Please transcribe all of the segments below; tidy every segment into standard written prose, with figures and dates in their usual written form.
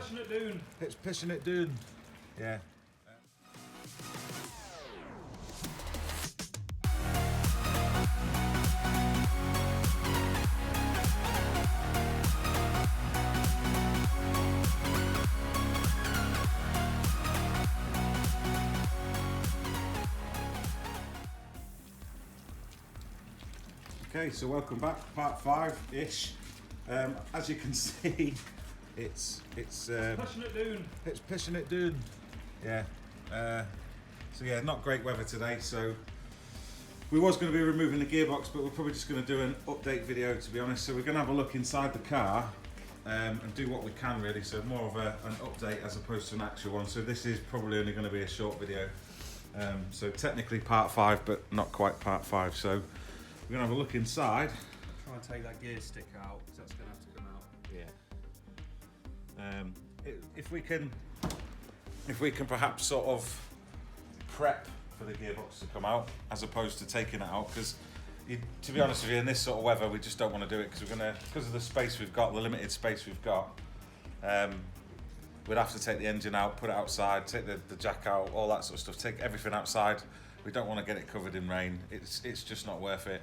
pushing it down. It's pushing it down. Yeah. Okay, so welcome back, part 5-ish. As you can see, it's Pushing it down. It's pushing it down. Yeah. So yeah, not great weather today. So we was going to be removing the gearbox, but we're probably just going to do an update video, to be honest. So we're going to have a look inside the car and do what we can, really. So more of an update as opposed to an actual one. So this is probably only going to be a short video. So technically part 5, but not quite part 5. So we're going to have a look inside. Try and take that gear stick out, because that's going to have to come out. Yeah. If we can perhaps sort of prep for the gearbox to come out as opposed to taking it out, because to be honest with you, in this sort of weather, we just don't want to do it because because of the space we've got, the limited space we've got. We'd have to take the engine out, put it outside, take the jack out, all that sort of stuff. Take everything outside. We don't want to get it covered in rain. It's just not worth it.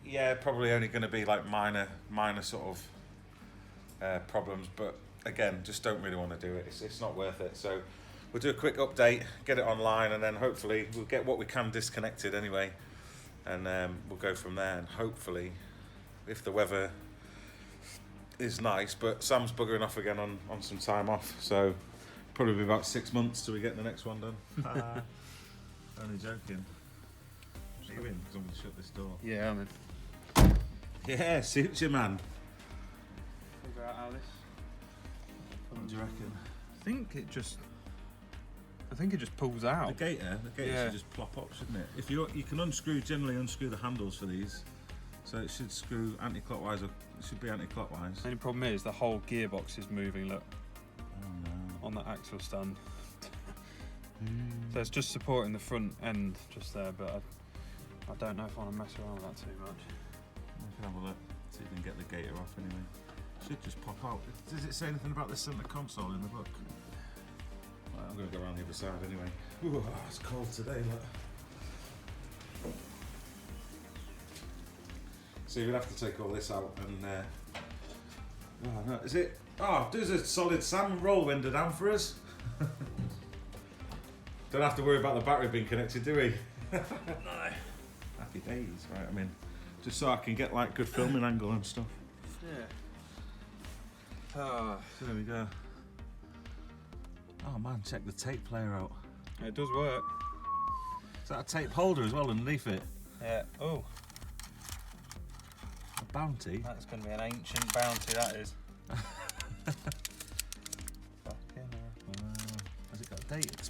Yeah, probably only going to be like minor sort of problems, but again, just don't really want to do it. It's not worth it. So we'll do a quick update, get it online, and then hopefully we'll get what we can disconnected anyway, and we'll go from there. And hopefully, if the weather is nice, but Sam's buggering off again on some time off, so probably be about 6 months till we get the next one done. Only joking. Are you in? Because I'm going to shut this door. Yeah, I'm in. Yeah, suits you, man. Figure out how this. What do you reckon? I think it just pulls out. The gator should just plop up, shouldn't it? If you can generally unscrew the handles for these, so it should screw anti-clockwise, or it should be anti-clockwise. The only problem is the whole gearbox is moving, look. Oh no. On that axle stand. So it's just supporting the front end just there, but I don't know if I want to mess around with that too much. We can have a look, see if we can get the gator off anyway. Should just pop out. Does it say anything about the centre console in the book? Well, I'm going to go around the other side anyway. Ooh, it's cold today, look. So you'll have to take all this out and oh no, is it? Oh, there's a solid salmon roll window down for us. Don't have to worry about the battery being connected, do we? No. Happy days, right? I mean, just so I can get like good filming angle and stuff. Yeah. So there we go. Oh man, check the tape player out. It does work. Is that a tape holder as well underneath it? Yeah. Oh. A bounty? That's going to be an ancient bounty, that is. Fucking hell. Has it got a date?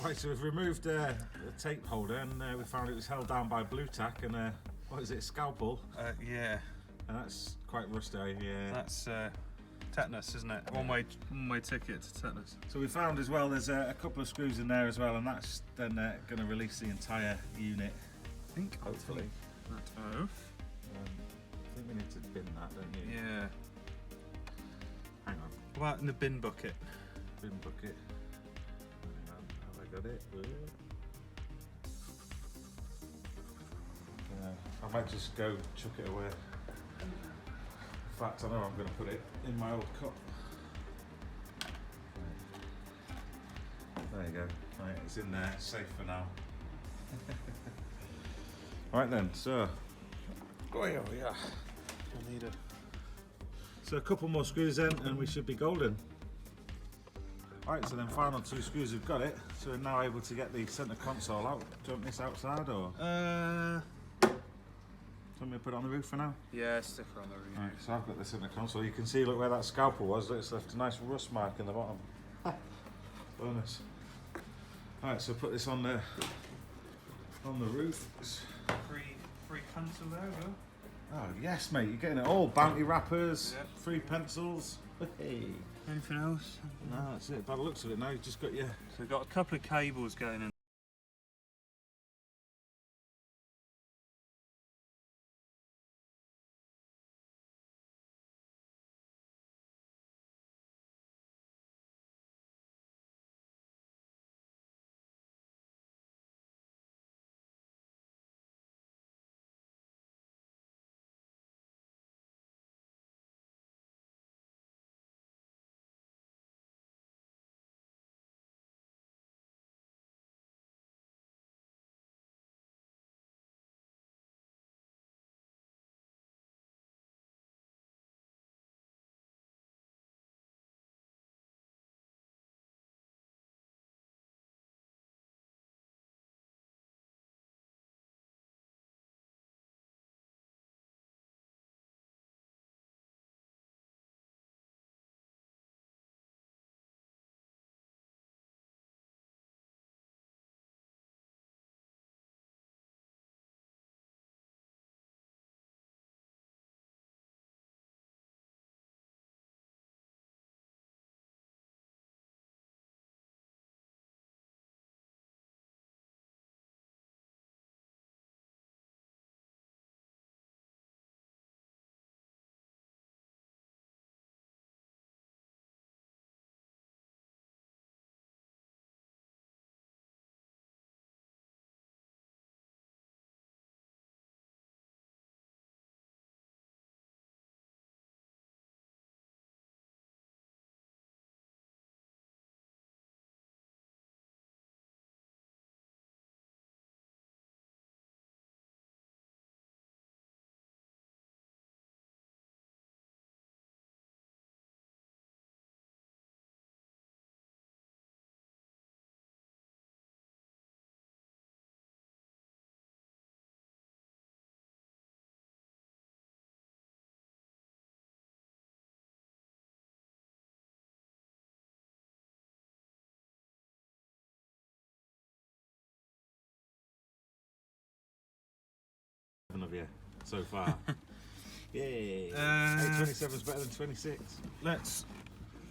Right, so we've removed the tape holder, and we found it was held down by blue tack and what is it, a scalpel? Yeah. And that's quite rusty. Yeah. That's tetanus, isn't it? One-way ticket to tetanus. So we found as well there's a couple of screws in there as well, and that's then going to release the entire unit. I think. Hopefully. That off. I think we need to bin that, don't you? Yeah. Hang on. What about in the bin bucket? Bin bucket. Hang on. Have I got it? I might just go chuck it away. In fact, I know I'm going to put it in my old cup. There you go. Right, it's in there, safe for now. Right then, so. Oh yeah. I need So a couple more screws in and we should be golden. Right, so then final 2 screws have got it, so we're now able to get the centre console out. Do you want this outside or? Do you want me to put it on the roof for now? Yeah, stick her on the roof. Right, so I've got the centre console. You can see, look where that scalpel was. It's left a nice rust mark in the bottom. Bonus. Right, so put this on the roof. Free pencil there, Will. Oh yes, mate, you're getting it all. Bounty wrappers, Yep. free pencils. Hey. Anything else? No, that's it. By the looks of it now, you've just got your. So we've got a couple of cables going in. Of you so far. Yay! 27 is better than 26. Let's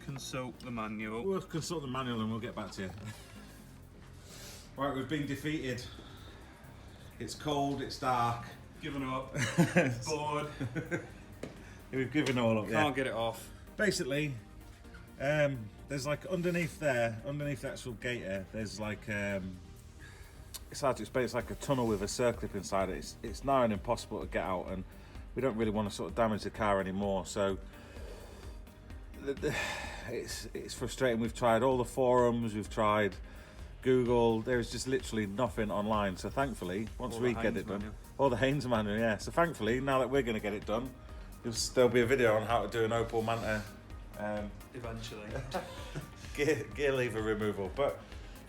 consult the manual. We'll consult the manual and we'll get back to you. Right, we've been defeated. It's cold, it's dark. Given up. Bored. We've given all up. Can't get it off. Basically, there's like underneath there, underneath the actual gator, there's like it's hard to explain. It's like a tunnel with a circlip inside it. It's nigh on impossible to get out, and we don't really want to sort of damage the car anymore. So it's frustrating. We've tried all the forums, we've tried Google. There's just literally nothing online. So thankfully, once we get it done, or the Haynes manual, yeah. So thankfully, now that we're going to get it done, there'll be a video on how to do an Opel Manta. Eventually. gear lever removal, but.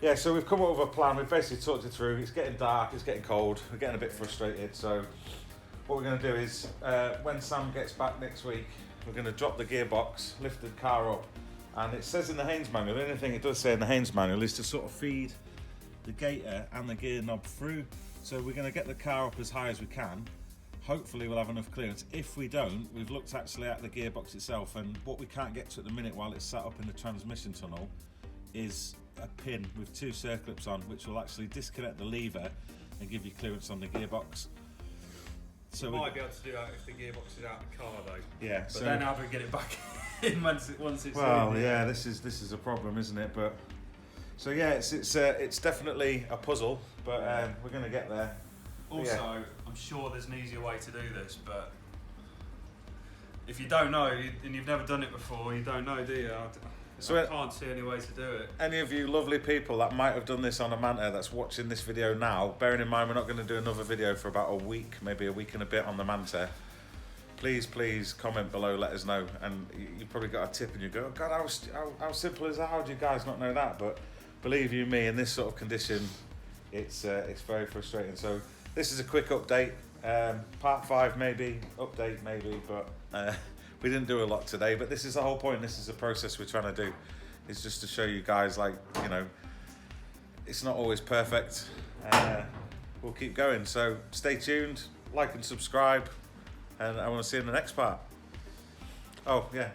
Yeah, so we've come up with a plan. We've basically talked it through. It's getting dark, it's getting cold, we're getting a bit frustrated. So what we're going to do is, when Sam gets back next week, we're going to drop the gearbox, lift the car up, and it says in the Haynes manual, the only thing it does say in the Haynes manual is to sort of feed the gator and the gear knob through. So we're going to get the car up as high as we can. Hopefully we'll have enough clearance. If we don't, we've looked actually at the gearbox itself, and what we can't get to at the minute while it's sat up in the transmission tunnel is a pin with 2 circlips on, which will actually disconnect the lever and give you clearance on the gearbox. So we might be able to do that if the gearbox is out of the car though. Yeah. But then how do we get it back in once it's well, in? yeah, this is a problem, isn't it? But so yeah, it's definitely a puzzle, but we're going to get there. Also, yeah. I'm sure there's an easier way to do this, but if you don't know and you've never done it before, you don't know, do you? I can't see any way to do it. Any of you lovely people that might have done this on a MANTA that's watching this video now, bearing in mind we're not going to do another video for about a week, maybe a week and a bit on the MANTA, please comment below, let us know. And you probably got a tip and you go, oh God, how simple is that? How do you guys not know that? But believe you me, in this sort of condition, it's very frustrating. So this is a quick update, part 5 maybe, update maybe, but we didn't do a lot today. But this is the whole point. This is the process we're trying to do. It's just to show you guys, like, you know, it's not always perfect. We'll keep going. So stay tuned, like and subscribe, and I want to see you in the next part. Oh yeah,